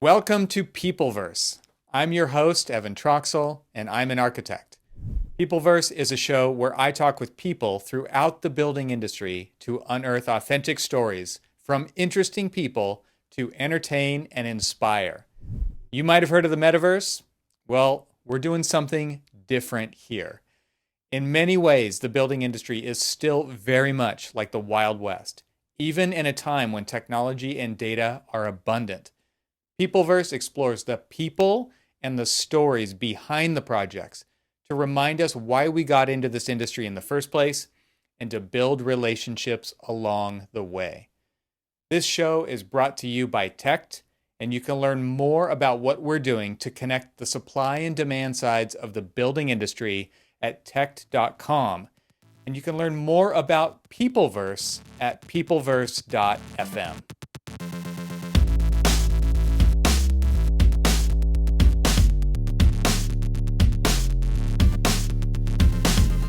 Welcome to Peopleverse. I'm your host, Evan Troxel, and I'm an architect. Peopleverse is a show where I talk with people throughout the building industry to unearth authentic stories from interesting people to entertain and inspire. You might have heard of the metaverse. Well, we're doing something different here. In many ways, the building industry is still very much like the Wild West, even in a time when technology and data are abundant. Peopleverse explores the people and the stories behind the projects to remind us why we got into this industry in the first place and to build relationships along the way. This show is brought to you by Tect, and you can learn more about what we're doing to connect the supply and demand sides of the building industry at tect.com. And you can learn more about Peopleverse at peopleverse.fm.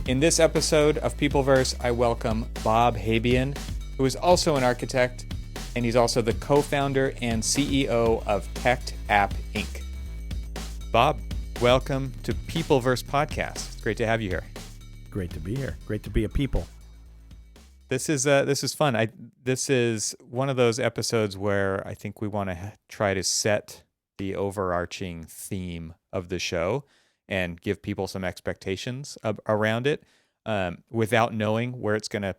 In this episode of Peopleverse, I welcome Bob Habian, who is also an architect, and he's also the co-founder and CEO of Tect App Inc. Bob, welcome to Peopleverse Podcast. It's great to have you here. Great to be here. Great to be a people. This is fun. This is one of those episodes where I think we want to try to set the overarching theme of the show and give people some expectations around it without knowing where it's going to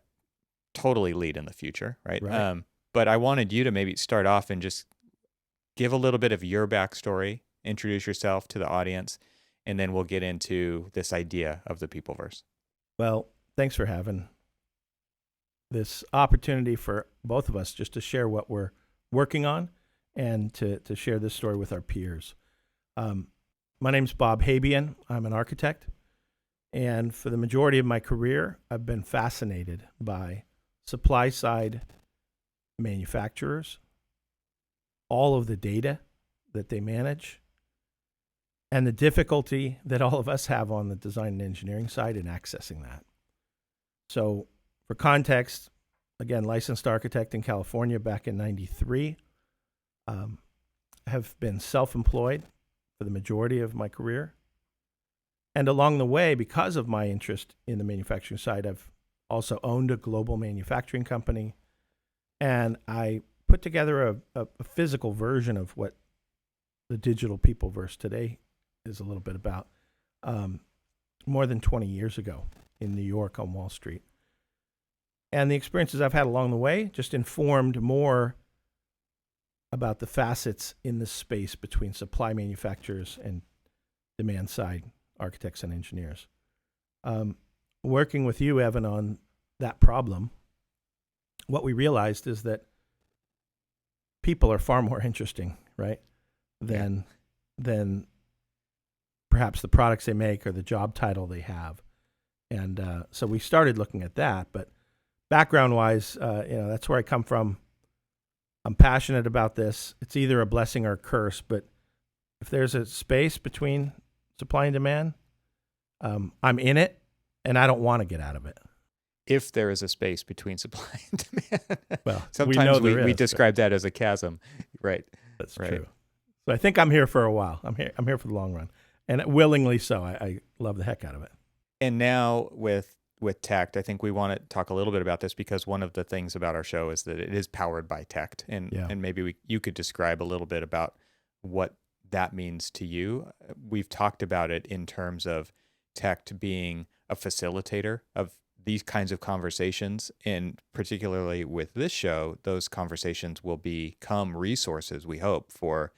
totally lead in the future, right? But I wanted you to maybe start off and just give a little bit of your backstory, introduce yourself to the audience, and then we'll get into this idea of the Peopleverse. Well, thanks for having this opportunity for both of us just to share what we're working on and to share this story with our peers. My name's Bob Habian. I'm an architect. And for the majority of my career, I've been fascinated by supply-side manufacturers, all of the data that they manage, and the difficulty that all of us have on the design and engineering side in accessing that. So for context, again, licensed architect in California back in '93, have been self-employed for the majority of my career. And along the way, because of my interest in the manufacturing side, I've also owned a global manufacturing company. And I put together a physical version of what the digital Peopleverse today is a little bit about more than 20 years ago in New York on Wall Street. And the experiences I've had along the way just informed more about the facets in this space between supply manufacturers and demand side architects and engineers. Working with you, Evan, on that problem, what we realized is that people are far more interesting, right, than perhaps the products they make or the job title they have. And so we started looking at that. But background-wise, that's where I come from. I'm passionate about this. It's either a blessing or a curse, but if there's a space between supply and demand, I'm in it, and I don't want to get out of it. If there is a space between supply and demand. Well, sometimes we describe that as a chasm, right? That's true. So I think I'm here for a while. I'm here for the long run, and willingly so. I love the heck out of it. And now with Tect, I think we want to talk a little bit about this because one of the things about our show is that it is powered by Tect, and maybe you could describe a little bit about what that means to you. We've talked about it in terms of Tect being a facilitator of these kinds of conversations, and particularly with this show, those conversations will become resources, we hope, for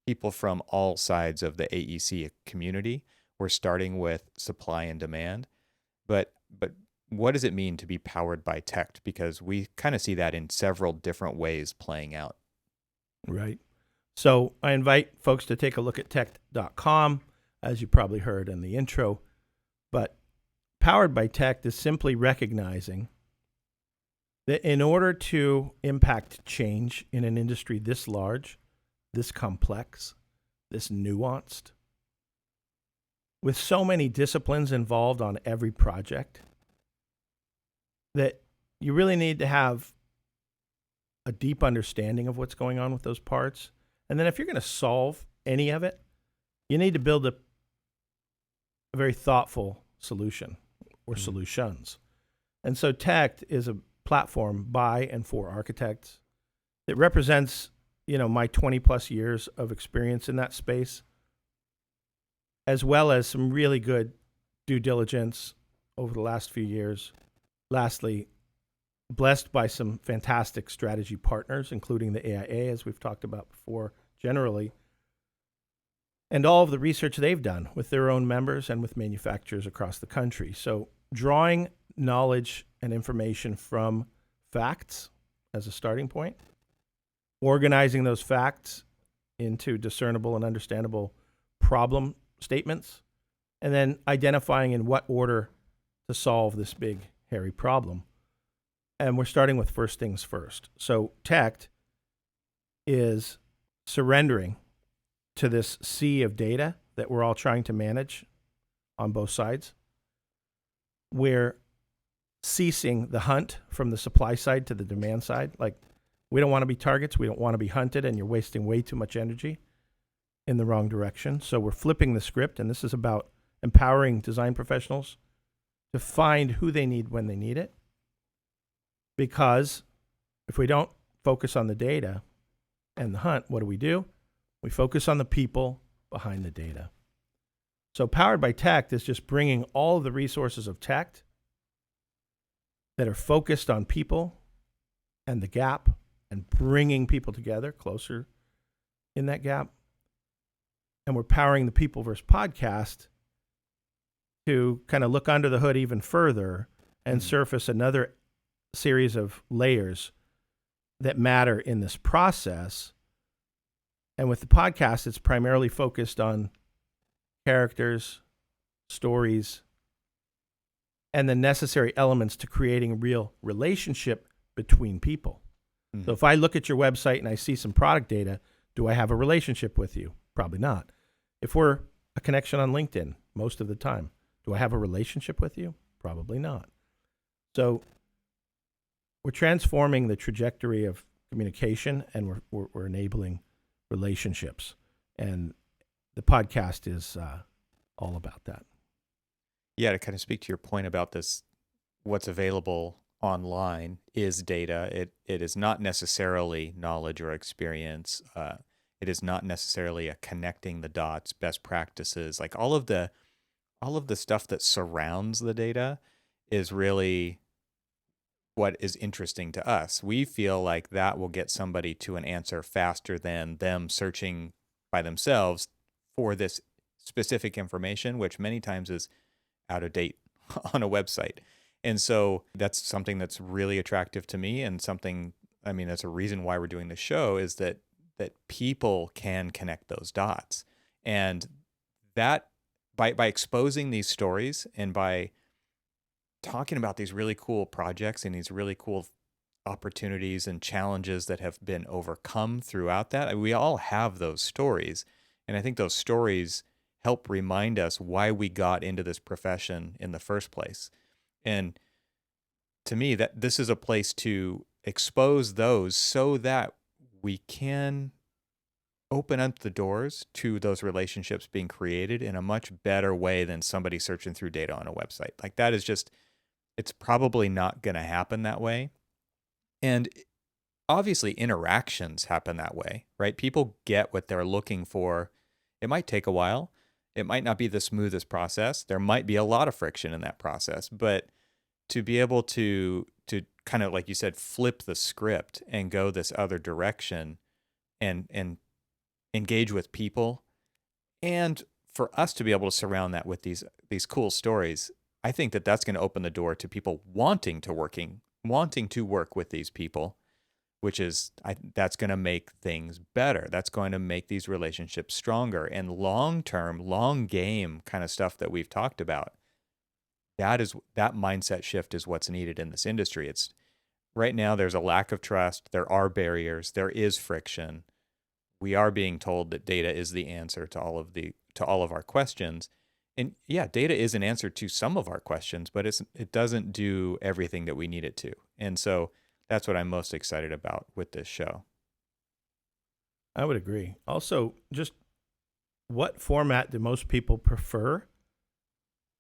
people from all sides of the AEC community. We're starting with supply and demand. But what does it mean to be powered by Tect? Because we kind of see that in several different ways playing out. Right. So I invite folks to take a look at tect.com, as you probably heard in the intro. But powered by Tect is simply recognizing that in order to impact change in an industry this large, this complex, this nuanced, with so many disciplines involved on every project, that you really need to have a deep understanding of what's going on with those parts And then if you're going to solve any of it, you need to build a very thoughtful solution or solutions. And so TECT is a platform by and for architects. It represents, my 20 plus years of experience in that space, as well as some really good due diligence over the last few years. Lastly, blessed by some fantastic strategy partners, including the AIA, as we've talked about before, generally, and all of the research they've done with their own members and with manufacturers across the country. So drawing knowledge and information from facts as a starting point, organizing those facts into discernible and understandable problem statements, and then identifying in what order to solve this big, hairy problem. And we're starting with first things first. So TECT is surrendering to this sea of data that we're all trying to manage on both sides. We're ceasing the hunt from the supply side to the demand side. Like, we don't want to be targets. We don't want to be hunted, and you're wasting way too much energy in the wrong direction. So we're flipping the script, and this is about empowering design professionals to find who they need when they need it. Because if we don't focus on the data and the hunt, what do? We focus on the people behind the data. So Powered by TECT is just bringing all of the resources of TECT that are focused on people and the gap and bringing people together closer in that gap. And we're powering the Peopleverse podcast to kind of look under the hood even further and surface another series of layers that matter in this process. And with the podcast, it's primarily focused on characters, stories, and the necessary elements to creating real relationship between people. So if I look at your website and I see some product data, do I have a relationship with you? Probably not. If we're a connection on LinkedIn most of the time, do I have a relationship with you? Probably not. So we're transforming the trajectory of communication, and we're enabling relationships. And the podcast is all about that. Yeah, to kind of speak to your point about this, what's available online is data. It is not necessarily knowledge or experience. It is not necessarily a connecting the dots, best practices. Like all of the stuff that surrounds the data is really what is interesting to us. We feel like that will get somebody to an answer faster than them searching by themselves for this specific information, which many times is out of date on a website. And so that's something that's really attractive to me, and something, I mean, that's a reason why we're doing this show, is that people can connect those dots. And that by exposing these stories and by talking about these really cool projects and these really cool opportunities and challenges that have been overcome throughout that, we all have those stories. And I think those stories help remind us why we got into this profession in the first place. And to me, that this is a place to expose those so that we can open up the doors to those relationships being created in a much better way than somebody searching through data on a website. Like, that is just, it's probably not going to happen that way. And obviously interactions happen that way, right? People get what they're looking for. It might take a while. It might not be the smoothest process. There might be a lot of friction in that process, but to be able to kind of, like you said, flip the script and go this other direction and engage with people, and for us to be able to surround that with these cool stories, I think that that's going to open the door to people wanting to work with these people, which is, that's going to make things better. That's going to make these relationships stronger, and long-term, long game kind of stuff that we've talked about. That mindset shift is what's needed in this industry. It's right now, there's a lack of trust. There are barriers. There is friction. We are being told that data is the answer to all of our questions. And yeah, data is an answer to some of our questions, but it doesn't do everything that we need it to. And so that's what I'm most excited about with this show. I would agree. Also, just what format do most people prefer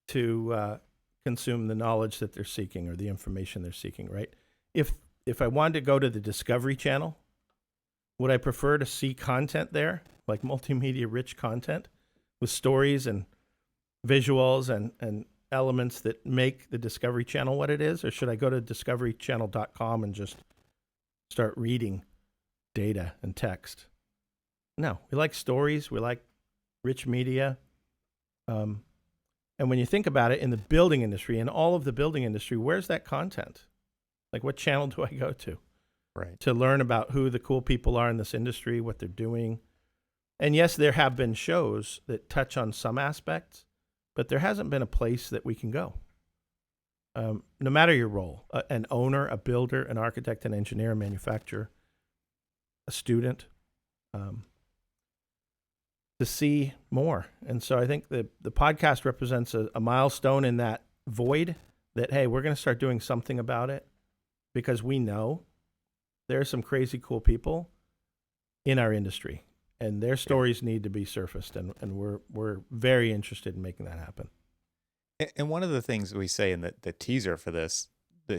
to consume the knowledge that they're seeking or the information they're seeking, right? If I wanted to go to the Discovery Channel, would I prefer to see content there, like multimedia rich content with stories and visuals and elements that make the Discovery Channel what it is? Or should I go to discoverychannel.com and just start reading data and text? No, we like stories. We like rich media. And when you think about it, in the building industry, in all of the building industry, where's that content? Like, what channel do I go to? Right. To learn about who the cool people are in this industry, what they're doing. And yes, there have been shows that touch on some aspects, but there hasn't been a place that we can go. No matter your role, an owner, a builder, an architect, an engineer, a manufacturer, a student, to see more. And so I think the podcast represents a milestone in that void that, hey, we're going to start doing something about it because we know there are some crazy cool people in our industry and their stories need to be surfaced. And we're very interested in making that happen. And one of the things we say in the teaser for this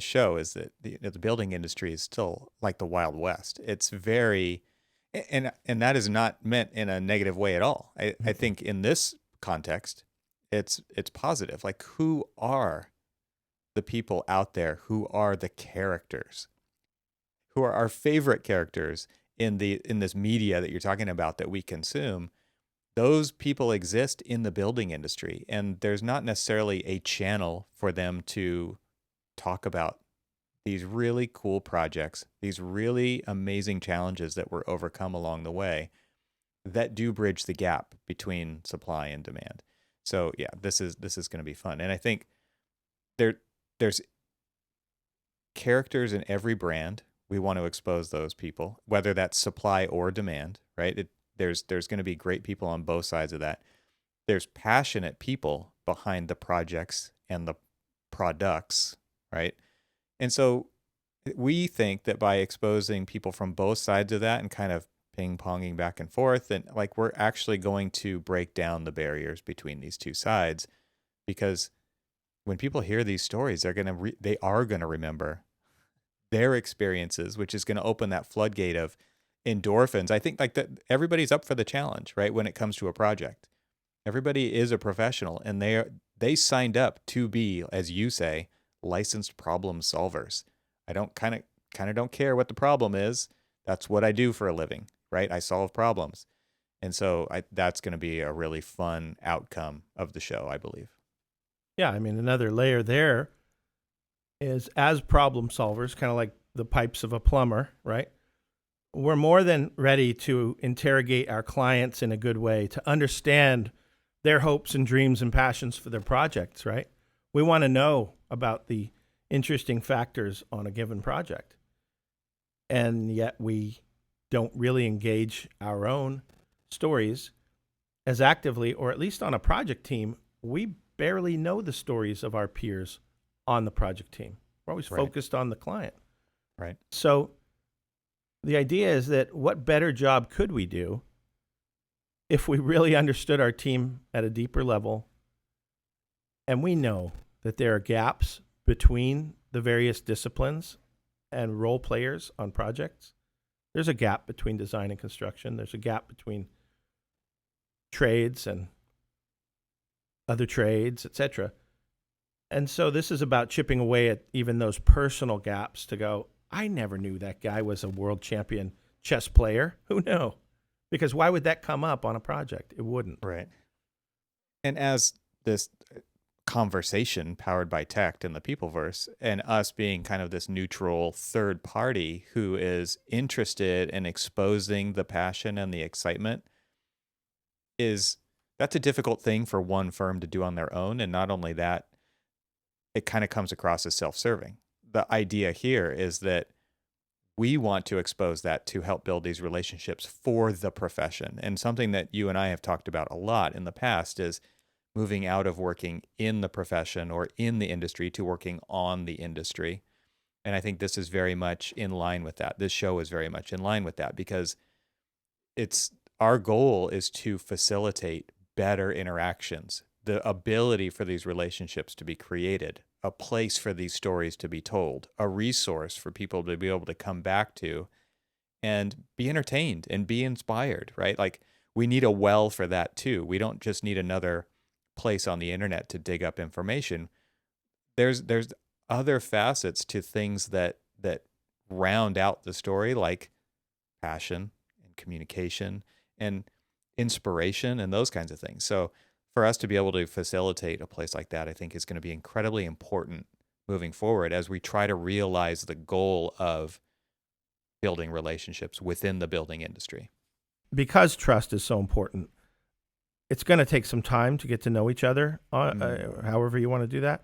show is that the building industry is still like the Wild West. It's very, and that is not meant in a negative way at all. I think in this context, it's positive. Like, who are the people out there? Who are the characters? Who are our favorite characters in this media that you're talking about that we consume? Those people exist in the building industry, and there's not necessarily a channel for them to talk about these really cool projects, these really amazing challenges that were overcome along the way that do bridge the gap between supply and demand. So yeah, this is going to be fun. And I think there's characters in every brand. We want to expose those people, whether that's supply or demand, right? There's going to be great people on both sides of that. There's passionate people behind the projects and the products, right? And so we think that by exposing people from both sides of that and kind of ping-ponging back and forth, and like, we're actually going to break down the barriers between these two sides, because when people hear these stories, they are going to remember their experiences, which is going to open that floodgate of endorphins. I think like that everybody's up for the challenge, right? When it comes to a project, everybody is a professional, and they signed up to be, as you say, licensed problem solvers. I don't kind of don't care what the problem is. That's what I do for a living, right? I solve problems. And so that's going to be a really fun outcome of the show, I believe. Yeah, I mean, another layer there is, as problem solvers, kind of like the pipes of a plumber, right? We're more than ready to interrogate our clients in a good way, to understand their hopes and dreams and passions for their projects, right? We want to know about the interesting factors on a given project. And yet we don't really engage our own stories as actively, or at least on a project team, we barely know the stories of our peers on the project team. We're always focused on the client. Right. So the idea is that what better job could we do if we really understood our team at a deeper level? And we know that there are gaps between the various disciplines and role players on projects. There's a gap between design and construction. There's a gap between trades and other trades, etc. And so this is about chipping away at even those personal gaps to go, I never knew that guy was a world champion chess player. Who knew? Because why would that come up on a project? It wouldn't. Right. And as this conversation powered by tech and the Peopleverse, and us being kind of this neutral third party who is interested in exposing the passion and the excitement, that's a difficult thing for one firm to do on their own. And not only that, it kind of comes across as self-serving. The idea here is that we want to expose that to help build these relationships for the profession. And something that you and I have talked about a lot in the past is moving out of working in the profession or in the industry to working on the industry. And I think this is very much in line with that. This show is very much in line with that, because it's our goal is to facilitate better interactions, the ability for these relationships to be created, a place for these stories to be told, a resource for people to be able to come back to and be entertained and be inspired, right? Like we need a well for that too. We don't just need another place on the internet to dig up information. There's other facets to things that round out the story, like passion and communication and inspiration and those kinds of things. So for us to be able to facilitate a place like that, I think is going to be incredibly important moving forward as we try to realize the goal of building relationships within the building industry. Because trust is so important, it's going to take some time to get to know each other, however you want to do that.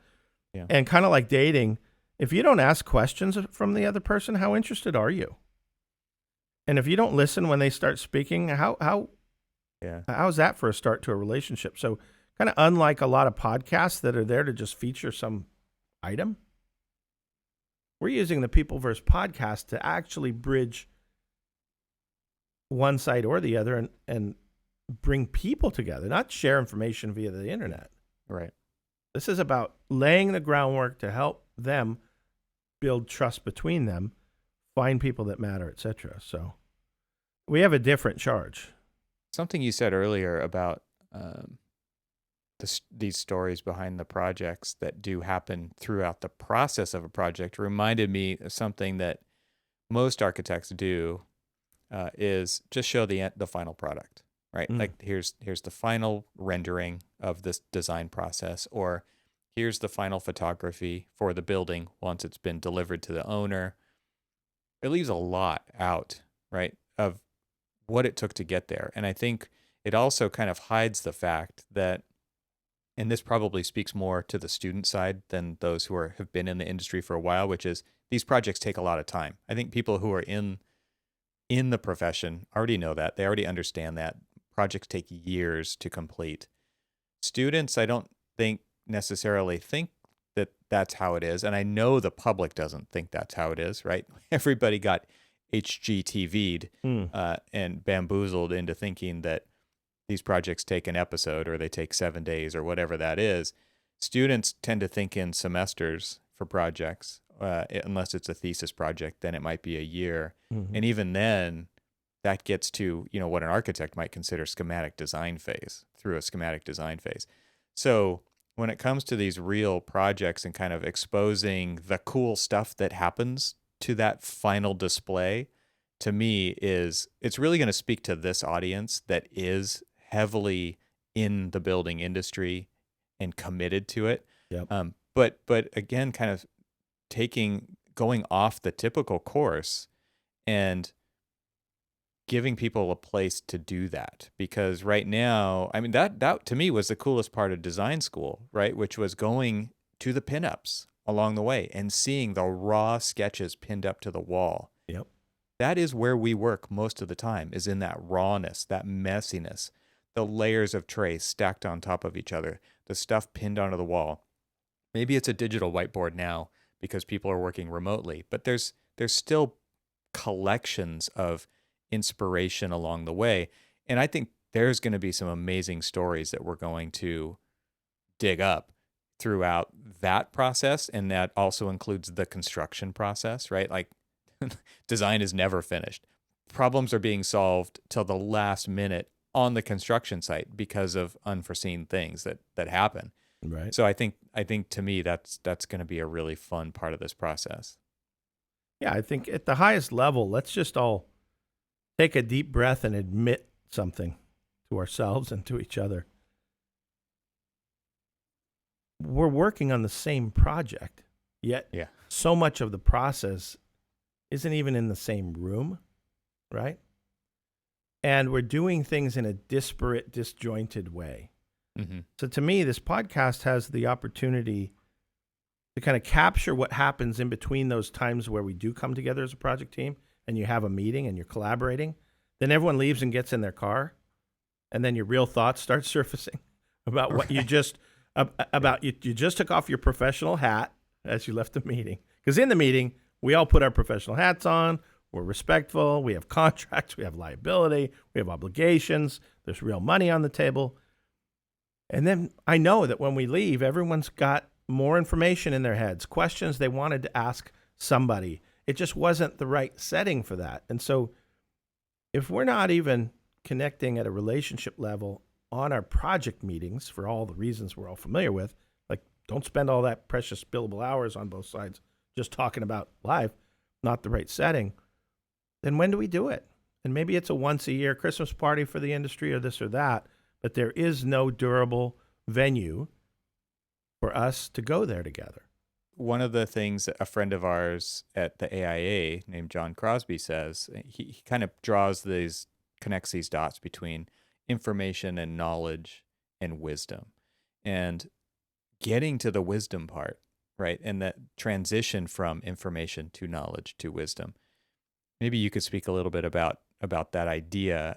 Yeah. And kind of like dating, if you don't ask questions from the other person, how interested are you? And if you don't listen when they start speaking, how's that for a start to a relationship? So kind of unlike a lot of podcasts that are there to just feature some item, we're using the Peopleverse podcast to actually bridge one side or the other and bring people together, not share information via the internet. Right. This is about laying the groundwork to help them build trust between them, find people that matter, etc. So we have a different charge. Something you said earlier about these stories behind the projects that do happen throughout the process of a project reminded me of something that most architects do is just show the final product, right? Like here's the final rendering of this design process, or here's the final photography for the building once it's been delivered to the owner. It leaves a lot out, right, of what it took to get there. And I think it also kind of hides the fact that, and this probably speaks more to the student side than those who have been in the industry for a while, which is these projects take a lot of time. I think people who are in the profession already know that. They already understand that. Projects take years to complete. Students, I don't think necessarily think that that's how it is. And I know the public doesn't think that's how it is, right? Everybody got HGTV'd and bamboozled into thinking that these projects take an episode or they take 7 days or whatever that is. Students tend to think in semesters for projects, unless it's a thesis project, then it might be a year. And even then, that gets to, what an architect might consider schematic design phase, through a schematic design phase. So when it comes to these real projects and kind of exposing the cool stuff that happens to that final display, to me it's really going to speak to this audience that is heavily in the building industry and committed to it. Yep. But again, kind of going off the typical course and giving people a place to do that. Because right now, I mean, that to me was the coolest part of design school, right? Which was going to the pinups along the way and seeing the raw sketches pinned up to the wall. Yep. That is where we work most of the time, is in that rawness, that messiness, the layers of trace stacked on top of each other, the stuff pinned onto the wall. Maybe it's a digital whiteboard now because people are working remotely, but there's still collections of inspiration along the way. And I think there's going to be some amazing stories that we're going to dig up throughout that process. And that also includes the construction process, right? Like design is never finished. Problems are being solved till the last minute on the construction site because of unforeseen things that happen. Right. So I think to me that's going to be a really fun part of this process. Yeah, I think at the highest level, let's just all take a deep breath and admit something to ourselves and to each other. We're working on the same project, yet so much of the process isn't even in the same room, right? And we're doing things in a disparate, disjointed way. Mm-hmm. So to me, this podcast has the opportunity to kind of capture what happens in between those times where we do come together as a project team and you have a meeting and you're collaborating. Then everyone leaves and gets in their car, and then your real thoughts start surfacing about what you just you just took off your professional hat as you left the meeting. Because in the meeting, we all put our professional hats on. we're respectful, we have contracts, we have liability, we have obligations, there's real money on the table. And then I know that when we leave, everyone's got more information in their heads, questions they wanted to ask somebody. It just wasn't the right setting for that. And so if we're not even connecting at a relationship level on our project meetings for all the reasons we're all familiar with, like don't spend all that precious billable hours on both sides just talking about life, not the right setting, then when do we do it? And maybe it's a once a year Christmas party for the industry or this or that, but there is no durable venue for us to go there together. One of the things that a friend of ours at the AIA named John Crosby says, he kind of connects these dots between information and knowledge and wisdom, and getting to the wisdom part, right? And that transition from information to knowledge to wisdom. Maybe you could speak a little bit about that idea.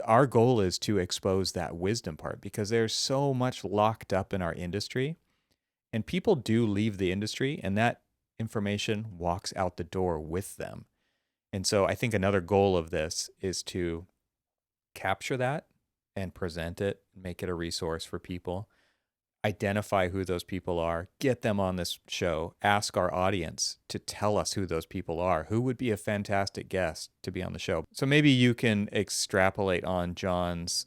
Our goal is to expose that wisdom part because there's so much locked up in our industry, and people do leave the industry and that information walks out the door with them. And so I think another goal of this is to capture that and present it, make it a resource for people, identify who those people are, get them on this show, ask our audience to tell us who those people are, who would be a fantastic guest to be on the show. So maybe you can extrapolate on John's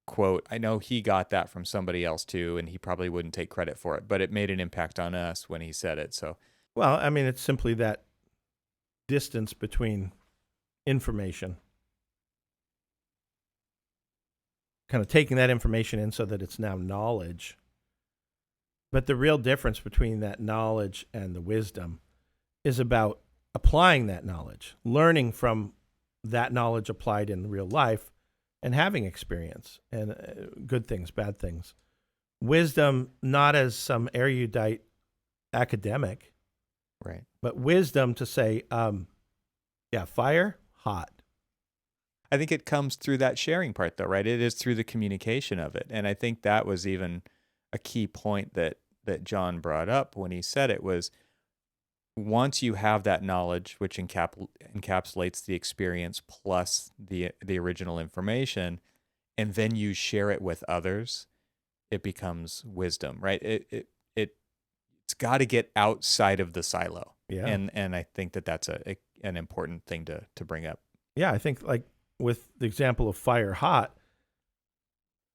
quote. I know he got that from somebody else too, and he probably wouldn't take credit for it, but it made an impact on us when he said it. So, well, I mean, it's simply that distance between information, kind of taking that information in so that it's now knowledge. But the real difference between that knowledge and the wisdom is about applying that knowledge, learning from that knowledge applied in real life, and having experience and good things, bad things. Wisdom, not as some erudite academic, right, but wisdom to say, fire, hot. I think it comes through that sharing part though, right? It is through the communication of it. And I think that was even a key point that John brought up when he said it was, once you have that knowledge, which encapsulates the experience plus the original information, and then you share it with others, it becomes wisdom, right? It's got to get outside of the silo. Yeah. And I think that's an important thing to bring up. Yeah, I think like with the example of fire hot,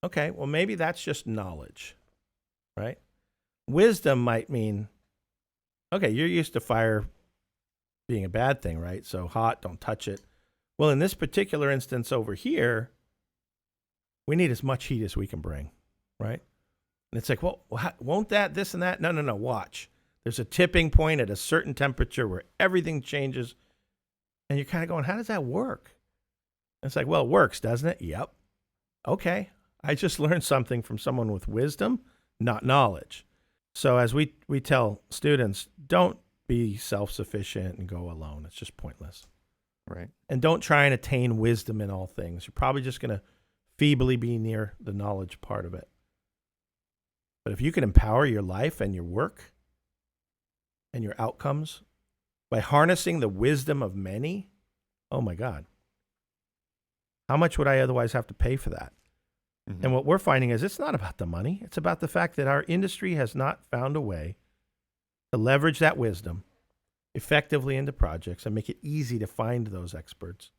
okay, well maybe that's just knowledge, right? Wisdom might mean, okay, you're used to fire being a bad thing, right? So hot, don't touch it. Well, in this particular instance over here, we need as much heat as we can bring, right? And it's like, well, won't that, this and that? No, watch. There's a tipping point at a certain temperature where everything changes. And you're kind of going, how does that work? And it's like, well, it works, doesn't it? Yep. Okay. I just learned something from someone with wisdom, not knowledge. So as we tell students, don't be self-sufficient and go alone. It's just pointless. Right. And don't try and attain wisdom in all things. You're probably just going to feebly be near the knowledge part of it. But if you can empower your life and your work and your outcomes by harnessing the wisdom of many, oh my God, how much would I otherwise have to pay for that? Mm-hmm. And what we're finding is it's not about the money. It's about the fact that our industry has not found a way to leverage that wisdom effectively into projects and make it easy to find those experts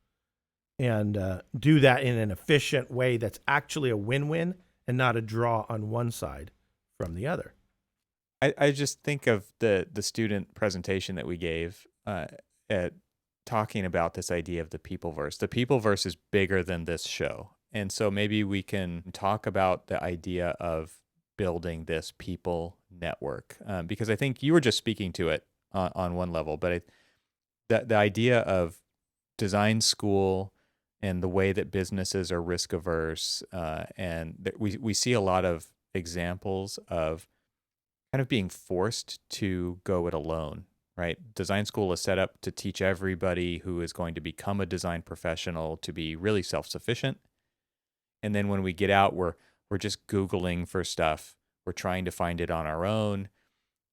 and do that in an efficient way that's actually a win-win and not a draw on one side from the other. I just think of the student presentation that we gave at talking about this idea of the Peopleverse. The Peopleverse is bigger than this show. And so maybe we can talk about the idea of building this people network, because I think you were just speaking to it on one level, but the idea of design school and the way that businesses are risk averse, and we see a lot of examples of kind of being forced to go it alone, right? Design school is set up to teach everybody who is going to become a design professional to be really self-sufficient. And then when we get out, we're just Googling for stuff. We're trying to find it on our own.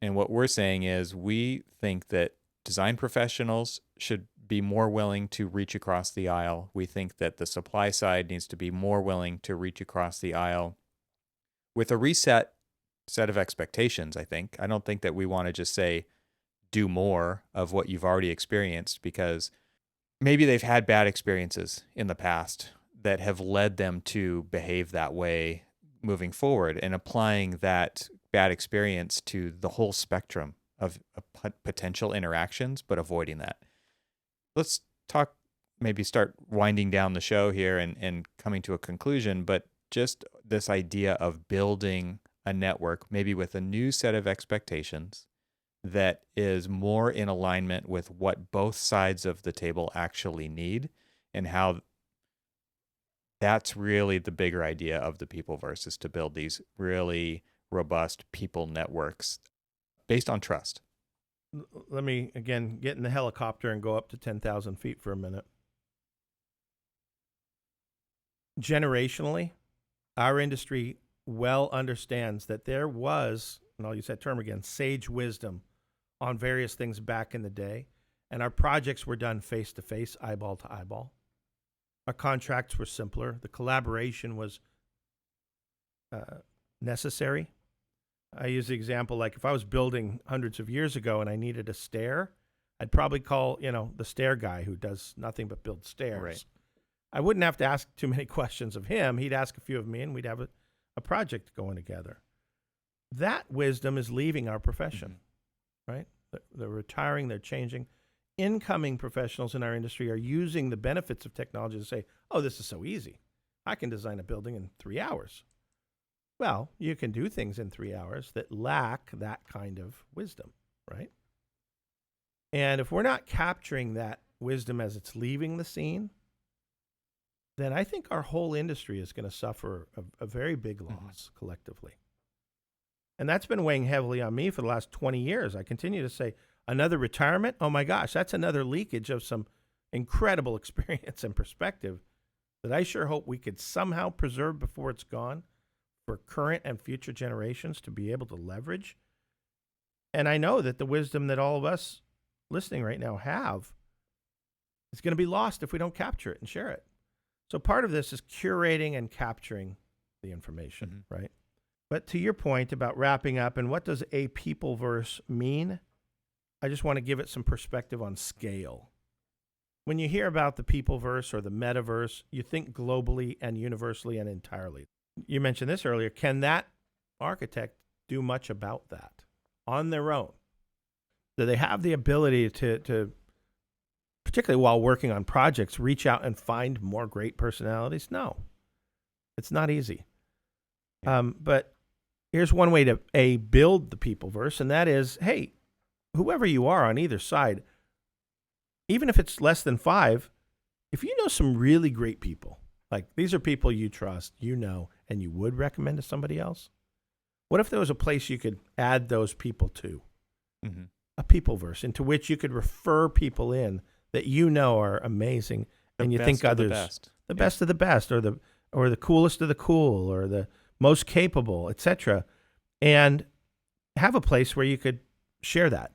And what we're saying is we think that design professionals should be more willing to reach across the aisle. We think that the supply side needs to be more willing to reach across the aisle with a reset set of expectations, I think. I don't think that we want to just say, do more of what you've already experienced, because maybe they've had bad experiences in the past that have led them to behave that way moving forward, and applying that bad experience to the whole spectrum of potential interactions, but avoiding that. Let's talk, maybe start winding down the show here and coming to a conclusion, but just this idea of building a network, maybe with a new set of expectations that is more in alignment with what both sides of the table actually need, and how that's really the bigger idea of the Peopleverse, is to build these really robust people networks based on trust. Let me, again, get in the helicopter and go up to 10,000 feet for a minute. Generationally, our industry well understands that there was, and I'll use that term again, sage wisdom on various things back in the day, and our projects were done face-to-face, eyeball to eyeball. Our contracts were simpler. The collaboration was necessary. I use the example, like if I was building hundreds of years ago and I needed a stair, I'd probably call, the stair guy who does nothing but build stairs. Right. I wouldn't have to ask too many questions of him. He'd ask a few of me, and we'd have a project going together. That wisdom is leaving our profession, right? They're retiring, they're changing. Incoming professionals in our industry are using the benefits of technology to say, oh, this is so easy. I can design a building in 3 hours. Well, you can do things in 3 hours that lack that kind of wisdom, right? And if we're not capturing that wisdom as it's leaving the scene, then I think our whole industry is going to suffer a very big loss collectively. And that's been weighing heavily on me for the last 20 years. I continue to say, another retirement? Oh my gosh, that's another leakage of some incredible experience and perspective that I sure hope we could somehow preserve before it's gone for current and future generations to be able to leverage. And I know that the wisdom that all of us listening right now have is going to be lost if we don't capture it and share it. So part of this is curating and capturing the information, right? But to your point about wrapping up and what does a Peopleverse mean, I just want to give it some perspective on scale. When you hear about the Peopleverse or the metaverse, you think globally and universally and entirely. You mentioned this earlier. Can that architect do much about that on their own? Do they have the ability to particularly while working on projects, reach out and find more great personalities? No, it's not easy. But here's one way to build the Peopleverse, and that is, hey, whoever you are on either side, even if it's less than 5, if you know some really great people, like these are people you trust, and you would recommend to somebody else, what if there was a place you could add those people to? A Peopleverse into which you could refer people in that are amazing, and you think others the best of the best, or the coolest of the cool, or the most capable, etc., and have a place where you could share that.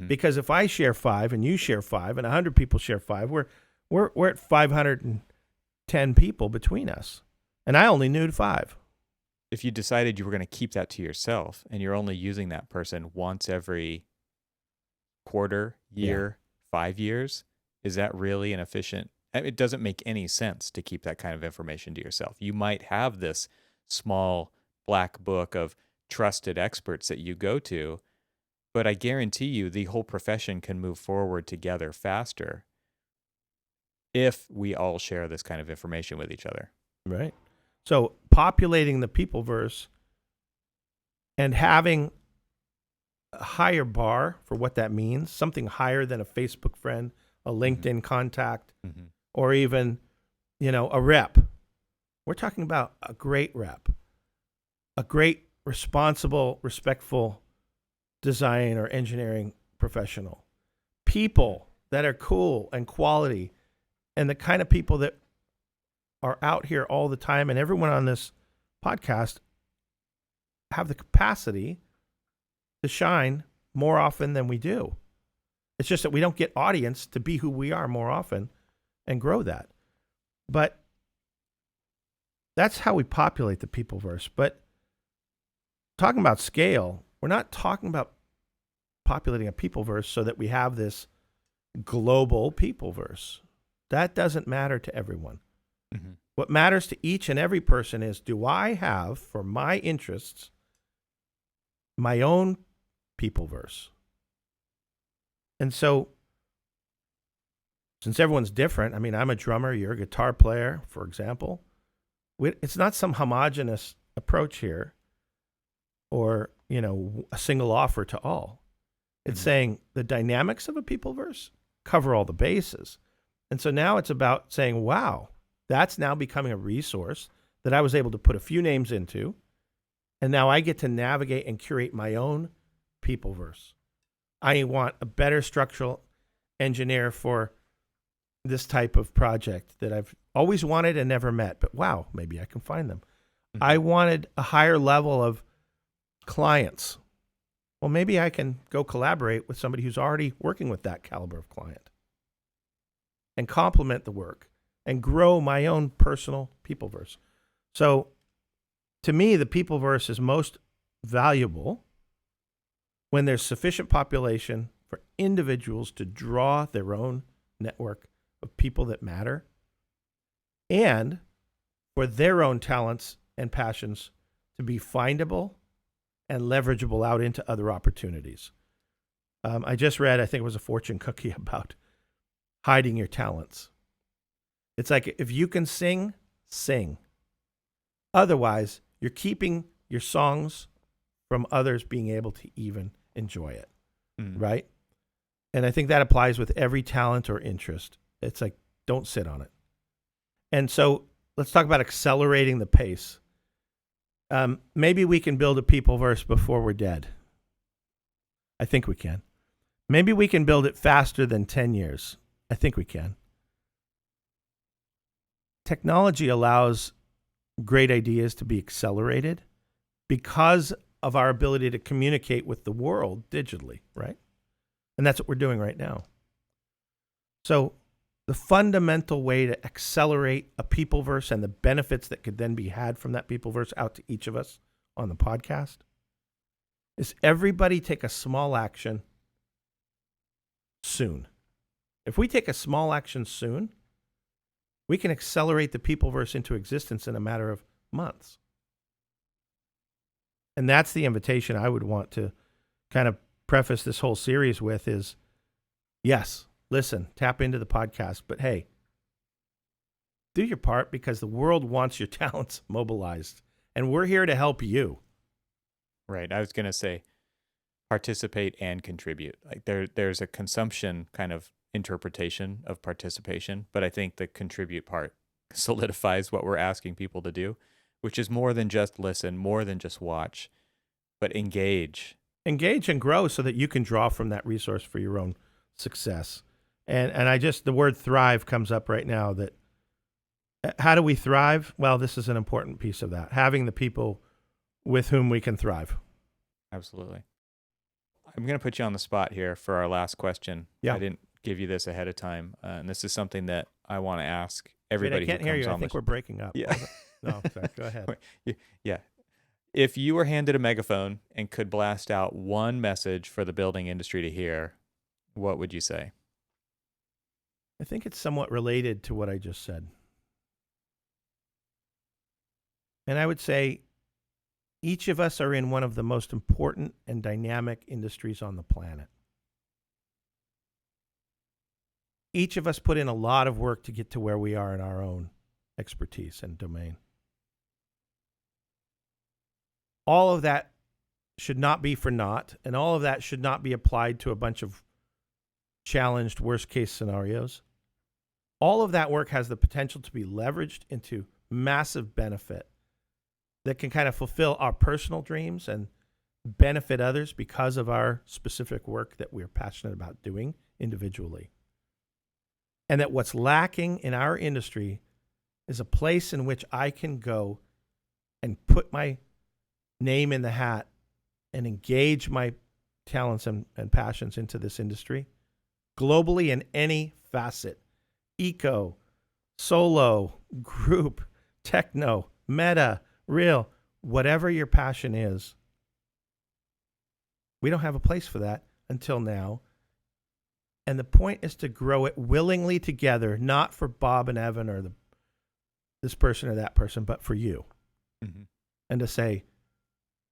Because if I share 5 and you share 5 and 100 people share 5, we're at 510 people between us, and I only knew 5. If you decided you were going to keep that to yourself and you're only using that person once every quarter, year, 5 years, is that really an efficient? It doesn't make any sense to keep that kind of information to yourself. You might have this small black book of trusted experts that you go to, but I guarantee you the whole profession can move forward together faster if we all share this kind of information with each other. Right. So populating the Peopleverse and having a higher bar for what that means, something higher than a Facebook friend, a LinkedIn contact, or even, a rep. We're talking about a great rep, a great, responsible, respectful design or engineering professional, people that are cool and quality, and the kind of people that are out here all the time, and everyone on this podcast have the capacity to shine more often than we do. It's just that we don't get audience to be who we are more often and grow that. But that's how we populate the Peopleverse. But talking about scale, we're not talking about populating a Peopleverse so that we have this global Peopleverse. That doesn't matter to everyone. Mm-hmm. What matters to each and every person is, do I have, for my interests, my own Peopleverse? And so, since everyone's different, I mean, I'm a drummer, you're a guitar player, for example. It's not some homogenous approach here or, a single offer to all. It's saying the dynamics of a Peopleverse cover all the bases. And so now it's about saying, wow, that's now becoming a resource that I was able to put a few names into. And now I get to navigate and curate my own Peopleverse. I want a better structural engineer for this type of project that I've always wanted and never met. But wow, maybe I can find them. Mm-hmm. I wanted a higher level of clients. Well, maybe I can go collaborate with somebody who's already working with that caliber of client and complement the work and grow my own personal Peopleverse. So to me, the Peopleverse is most valuable when there's sufficient population for individuals to draw their own network of people that matter and for their own talents and passions to be findable and leverageable out into other opportunities. I just read, I think it was a fortune cookie about hiding your talents. It's like, if you can sing, sing. Otherwise, you're keeping your songs from others being able to even enjoy it, right? And I think that applies with every talent or interest. It's like, don't sit on it. And so let's talk about accelerating the pace. Maybe we can build a Peopleverse before we're dead. I think we can. Maybe we can build it faster than 10 years. I think we can. Technology allows great ideas to be accelerated because of our ability to communicate with the world digitally, right? And that's what we're doing right now. So the fundamental way to accelerate a Peopleverse and the benefits that could then be had from that Peopleverse out to each of us on the podcast is everybody take a small action soon. If we take a small action soon, we can accelerate the Peopleverse into existence in a matter of months. And that's the invitation I would want to kind of preface this whole series with is, yes, listen, tap into the podcast, but hey, do your part because the world wants your talents mobilized, and we're here to help you. Right. I was going to say participate and contribute. Like there's a consumption kind of interpretation of participation, but I think the contribute part solidifies what we're asking people to do, which is more than just listen, more than just watch, but engage. Engage and grow so that you can draw from that resource for your own success. And I just, the word thrive comes up right now. That how do we thrive? Well, this is an important piece of that. Having the people with whom we can thrive. Absolutely. I'm going to put you on the spot here for our last question. Yeah. I didn't give you this ahead of time. And this is something that I want to ask everybody. Wait, I can't hear you. I think we're breaking up. Yeah. No, sorry. Go ahead. Yeah. If you were handed a megaphone and could blast out one message for the building industry to hear, what would you say? I think it's somewhat related to what I just said. And I would say each of us are in one of the most important and dynamic industries on the planet. Each of us put in a lot of work to get to where we are in our own expertise and domain. All of that should not be for naught, and all of that should not be applied to a bunch of challenged worst-case scenarios. All of that work has the potential to be leveraged into massive benefit that can kind of fulfill our personal dreams and benefit others because of our specific work that we're passionate about doing individually. And that what's lacking in our industry is a place in which I can go and put my name in the hat and engage my talents and passions into this industry globally in any facet. Eco, solo, group, techno, meta, real, whatever your passion is. We don't have a place for that until now. And the point is to grow it willingly together, not for Bob and Evan or this person or that person, but for you. Mm-hmm. And to say,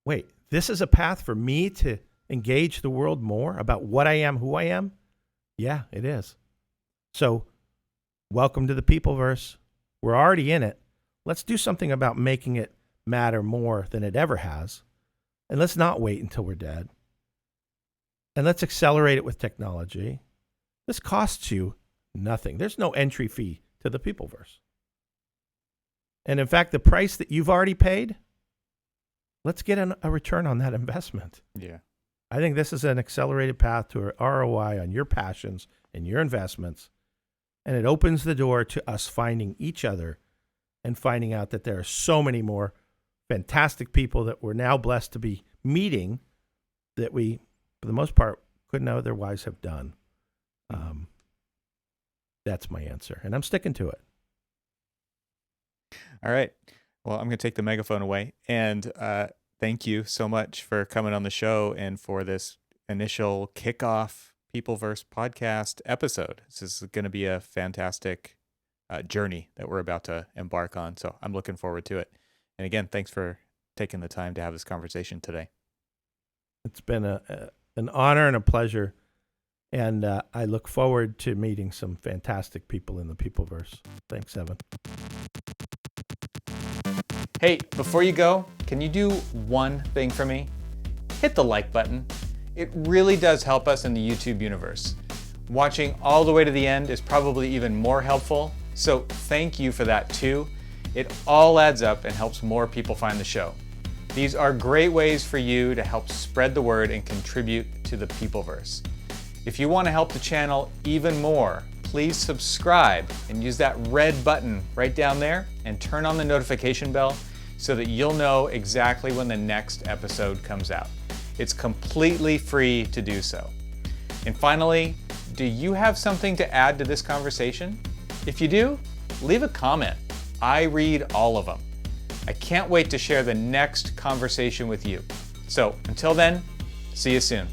wait, this is a path for me to engage the world more about what I am, who I am? Yeah, it is. So welcome to the Peopleverse. We're already in it. Let's do something about making it matter more than it ever has. And let's not wait until we're dead. And let's accelerate it with technology. This costs you nothing. There's no entry fee to the Peopleverse. And in fact, the price that you've already paid, let's get a return on that investment. Yeah. I think this is an accelerated path to an ROI on your passions and your investments. And it opens the door to us finding each other and finding out that there are so many more fantastic people that we're now blessed to be meeting that we, for the most part, couldn't otherwise have done. That's my answer, and I'm sticking to it. All right. Well, I'm going to take the megaphone away, and thank you so much for coming on the show and for this initial kickoff Peopleverse podcast episode. This is going to be a fantastic journey that we're about to embark on, so I'm looking forward to it. And again, thanks for taking the time to have this conversation today. It's been an honor and a pleasure. And I look forward to meeting some fantastic people in the Peopleverse. Thanks, Evan. Hey, before you go, can you do one thing for me? Hit the like button. It really does help us in the YouTube universe. Watching all the way to the end is probably even more helpful, so thank you for that too. It all adds up and helps more people find the show. These are great ways for you to help spread the word and contribute to the Peopleverse. If you want to help the channel even more, please subscribe and use that red button right down there and turn on the notification bell so that you'll know exactly when the next episode comes out. It's completely free to do so. And finally, do you have something to add to this conversation? If you do, leave a comment. I read all of them. I can't wait to share the next conversation with you. So until then, see you soon.